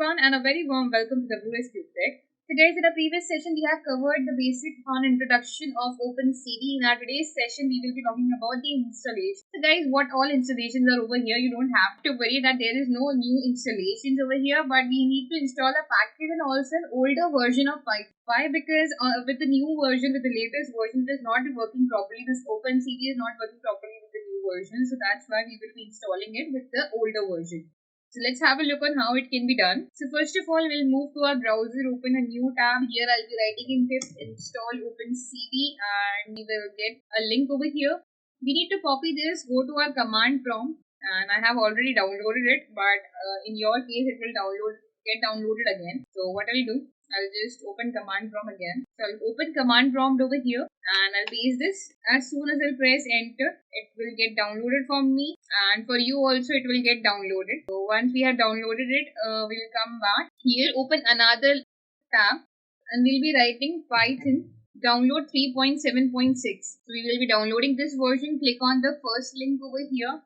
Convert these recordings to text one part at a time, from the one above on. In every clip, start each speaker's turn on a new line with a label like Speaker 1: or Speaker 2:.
Speaker 1: everyone and a very warm welcome to WsCube Tech. So guys, in the previous session we have covered the basic on introduction of OpenCV. In our today's session we will be talking about the installation. So guys, what all installations are over here? You don't have to worry that there is no new installations over here, but we need to install a package and also an older version of Python. Why? Because with the new version, with the latest version, it is not working properly. This OpenCV is not working properly with the new version, so that's why we will be installing it with the older version. So let's have a look on how it can be done. So first of all, we'll move to our browser, open a new tab. Here I'll be writing in pip install OpenCV and we will get a link over here. We need to copy this, go to our command prompt, and I have already downloaded it, but in your case it will get downloaded again. So what I'll do, I'll just open command prompt again. So I'll open command prompt over here and I'll paste this. As soon as I'll press enter, it will get downloaded for me, and for you also it will get downloaded. So once we have downloaded it, we'll come back here, open another tab, and we'll be writing Python download 3.7.6. So we will be downloading this version. Click on the first link over here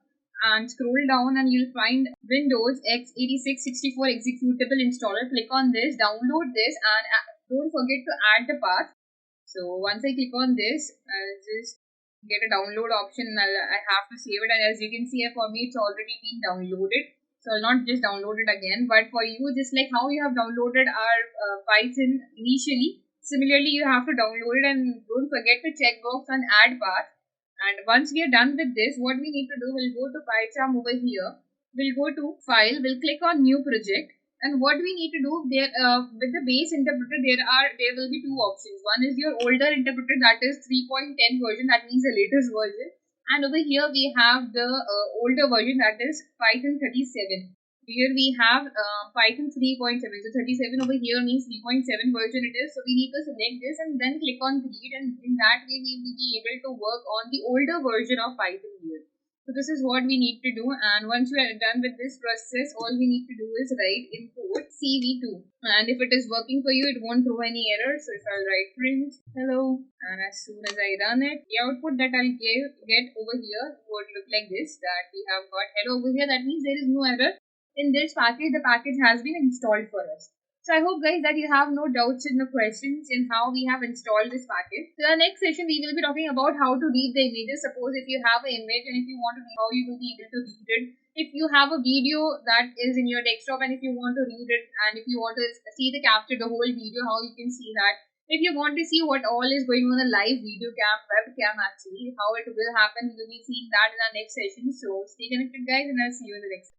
Speaker 1: and scroll down and you'll find Windows x86-64 executable installer. Click on this, download this, and don't forget to add the path. So once I click on this, I'll just get a download option and I have to save it, and as you can see for me it's already been downloaded. So I'll not just download it again, but for you, just like how you have downloaded our Python initially, similarly you have to download it, and don't forget to check box on add path. And once we are done with this, what we need to do, we'll go to PyCharm over here. We'll go to File, we'll click on New Project. And what we need to do, there with the base interpreter, there will be two options. One is your older interpreter, that is 3.10 version, that means the latest version. And over here we have the older version, that is Python 37. Here we have Python 3.7. So 37 over here means 3.7 version it is. So we need to select this and then click on create, and in that way we will be able to work on the older version of Python here. So this is what we need to do, and once we are done with this process, all we need to do is write import CV2. And if it is working for you, it won't throw any error. So if I'll write print hello, and as soon as I run it, the output that I'll get over here would look like this, that we have got hello over here. That means there is no error in this package. The package has been installed for us. So I hope guys that you have no doubts in the questions in how we have installed this package. So the next session we will be talking about how to read the images. Suppose if you have an image and if you want to read, how you will be able to read it. If you have a video that is in your desktop and if you want to read it, and if you want to see the capture the whole video, how you can see that. If you want to see what all is going on a live video cam, webcam actually, how it will happen, we will be seeing that in our next session. So stay connected guys, and I'll see you in the next session.